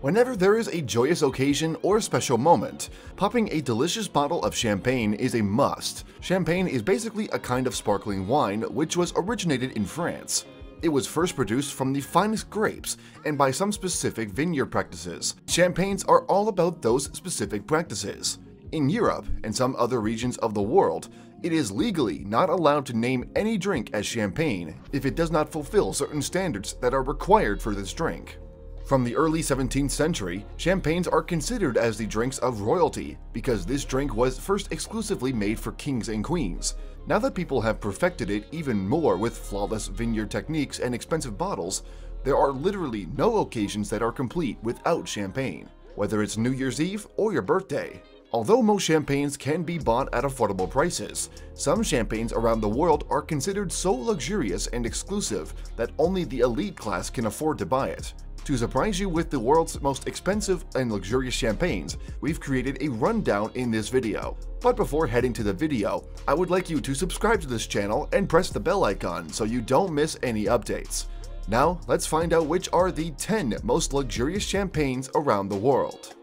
Whenever there is a joyous occasion or special moment, popping a delicious bottle of champagne is a must. Champagne is basically a kind of sparkling wine which was originated in France. It was first produced from the finest grapes and by some specific vineyard practices. Champagnes are all about those specific practices. In Europe and some other regions of the world, it is legally not allowed to name any drink as champagne if it does not fulfill certain standards that are required for this drink. From the early 17th century, champagnes are considered as the drinks of royalty because this drink was first exclusively made for kings and queens. Now that people have perfected it even more with flawless vineyard techniques and expensive bottles, there are literally no occasions that are complete without champagne, whether it's New Year's Eve or your birthday. Although most champagnes can be bought at affordable prices, some champagnes around the world are considered so luxurious and exclusive that only the elite class can afford to buy it. To surprise you with the world's most expensive and luxurious champagnes, we've created a rundown in this video. But before heading to the video, I would like you to subscribe to this channel and press the bell icon so you don't miss any updates. Now, let's find out which are the 10 most luxurious champagnes around the world.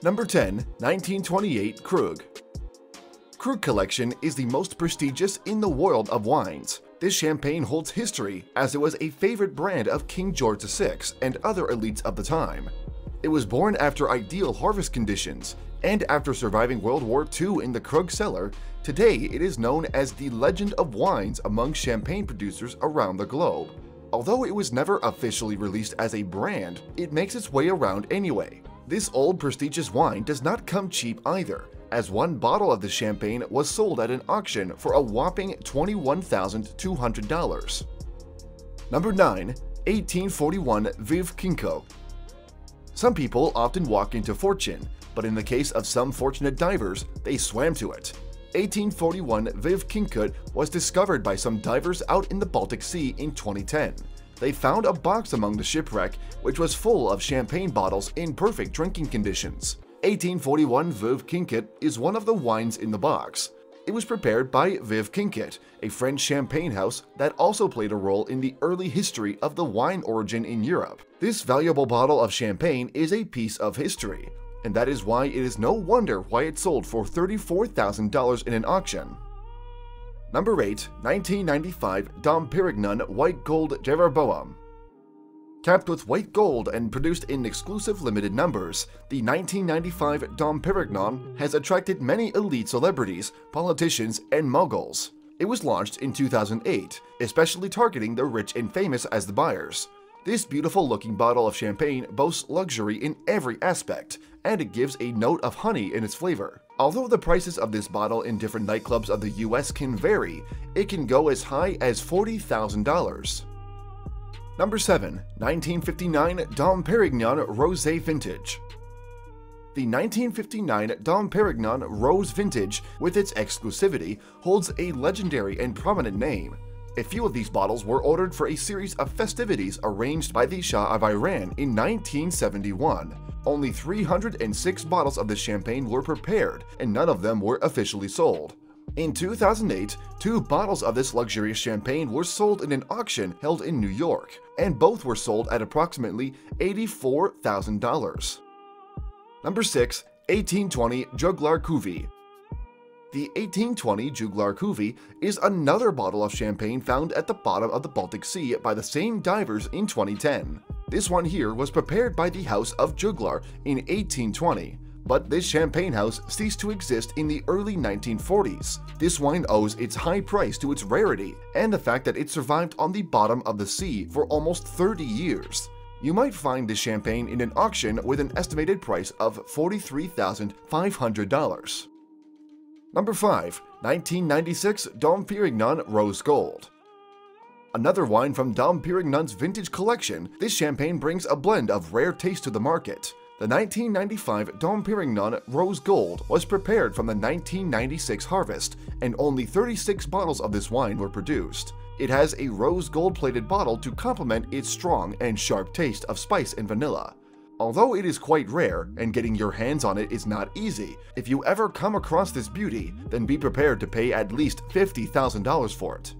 Number 10. 1928 Krug. Krug Collection is the most prestigious in the world of wines. This champagne holds history as it was a favorite brand of King George VI and other elites of the time. It was born after ideal harvest conditions, and after surviving World War II in the Krug cellar, today it is known as the legend of wines among champagne producers around the globe. Although it was never officially released as a brand, it makes its way around anyway. This old prestigious wine does not come cheap either, as one bottle of the champagne was sold at an auction for a whopping $21,200. Number 9. 1841 Veuve Clicquot. Some people often walk into fortune, but in the case of some fortunate divers, they swam to it. 1841 Veuve Clicquot was discovered by some divers out in the Baltic Sea in 2010. They found a box among the shipwreck which was full of champagne bottles in perfect drinking conditions. 1841 Veuve Clicquot is one of the wines in the box. It was prepared by Veuve Clicquot, a French champagne house that also played a role in the early history of the wine origin in Europe. This valuable bottle of champagne is a piece of history, and that is why it is no wonder why it sold for $34,000 in an auction. Number 8. 1995 Dom Perignon White Gold Jeroboam. Capped with white gold and produced in exclusive limited numbers, the 1995 Dom Perignon has attracted many elite celebrities, politicians, and moguls. It was launched in 2008, especially targeting the rich and famous as the buyers. This beautiful-looking bottle of champagne boasts luxury in every aspect, and it gives a note of honey in its flavor. Although the prices of this bottle in different nightclubs of the US can vary, it can go as high as $40,000. Number 7. 1959 Dom Perignon Rosé Vintage. The 1959 Dom Perignon Rose Vintage, with its exclusivity, holds a legendary and prominent name. A few of these bottles were ordered for a series of festivities arranged by the Shah of Iran in 1971. Only 306 bottles of this champagne were prepared, and none of them were officially sold. In 2008, 2 bottles of this luxurious champagne were sold in an auction held in New York, and both were sold at approximately $84,000. Number 6. 1820 Juglar Kuvi. The 1820 Juglar Kuvi is another bottle of champagne found at the bottom of the Baltic Sea by the same divers in 2010. This one here was prepared by the House of Juglar in 1820. But this champagne house ceased to exist in the early 1940s. This wine owes its high price to its rarity and the fact that it survived on the bottom of the sea for almost 30 years. You might find this champagne in an auction with an estimated price of $43,500. Number 5. 1996 Dom Perignon Rose Gold. Another wine from Dom Perignon's vintage collection, this champagne brings a blend of rare taste to the market. The 1995 Dom Perignon Rose Gold was prepared from the 1996 harvest, and only 36 bottles of this wine were produced. It has a rose gold-plated bottle to complement its strong and sharp taste of spice and vanilla. Although it is quite rare, and getting your hands on it is not easy, if you ever come across this beauty, then be prepared to pay at least $50,000 for it.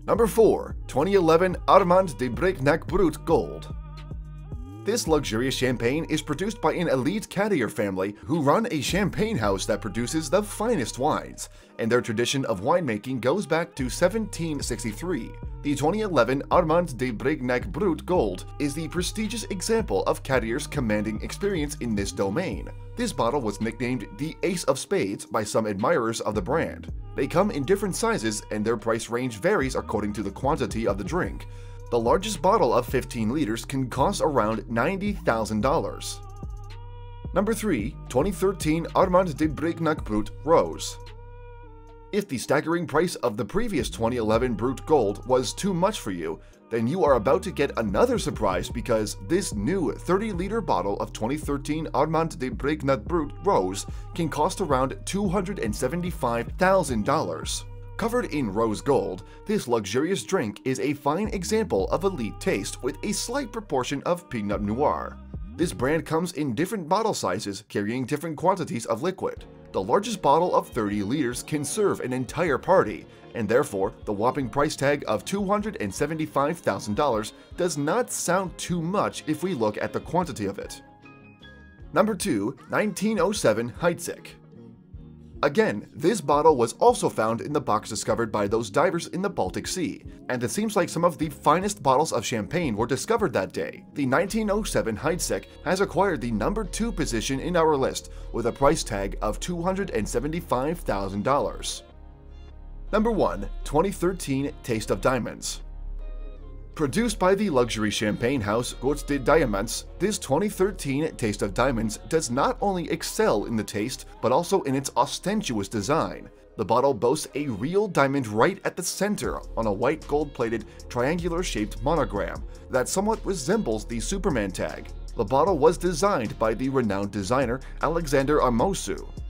Number 4. 2011 Armand de Brignac Brut Gold. This luxurious champagne is produced by an elite Cadier family who run a champagne house that produces the finest wines, and their tradition of winemaking goes back to 1763. The 2011 Armand de Brignac Brut Gold is the prestigious example of Cadier's commanding experience in this domain. This bottle was nicknamed the Ace of Spades by some admirers of the brand. They come in different sizes and their price range varies according to the quantity of the drink. The largest bottle of 15 liters can cost around $90,000. Number 3. 2013 Armand de Brignac Brut Rose. If the staggering price of the previous 2011 Brut Gold was too much for you, then you are about to get another surprise because this new 30-liter bottle of 2013 Armand de Brignac Brut Rose can cost around $275,000. Covered in rose gold, this luxurious drink is a fine example of elite taste with a slight proportion of Pinot Noir. This brand comes in different bottle sizes carrying different quantities of liquid. The largest bottle of 30 liters can serve an entire party, and therefore the whopping price tag of $275,000 does not sound too much if we look at the quantity of it. Number 2. 1907 Heidsieck. Again, this bottle was also found in the box discovered by those divers in the Baltic Sea, and it seems like some of the finest bottles of champagne were discovered that day. The 1907 Heidsieck has acquired the number 2 position in our list with a price tag of $275,000. Number 1. 2013 Taste of Diamonds. Produced by the luxury champagne house Goût des Diamants, this 2013 Taste of Diamonds does not only excel in the taste, but also in its ostensious design. The bottle boasts a real diamond right at the center on a white gold-plated triangular-shaped monogram that somewhat resembles the Superman tag. The bottle was designed by the renowned designer Alexander Armand.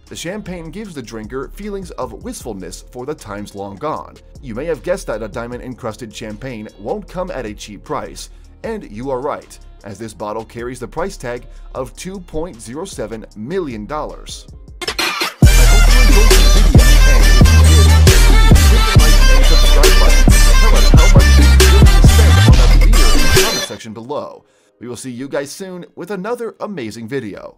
The champagne gives the drinker feelings of wistfulness for the times long gone. You may have guessed that a diamond-encrusted champagne won't come at a cheap price, and you are right, as this bottle carries the price tag of $2.07 million. I hope you enjoyed this video, and if you did, please hit the like and subscribe button and tell us how much you really spent on that beer in the comment section below. We will see you guys soon with another amazing video.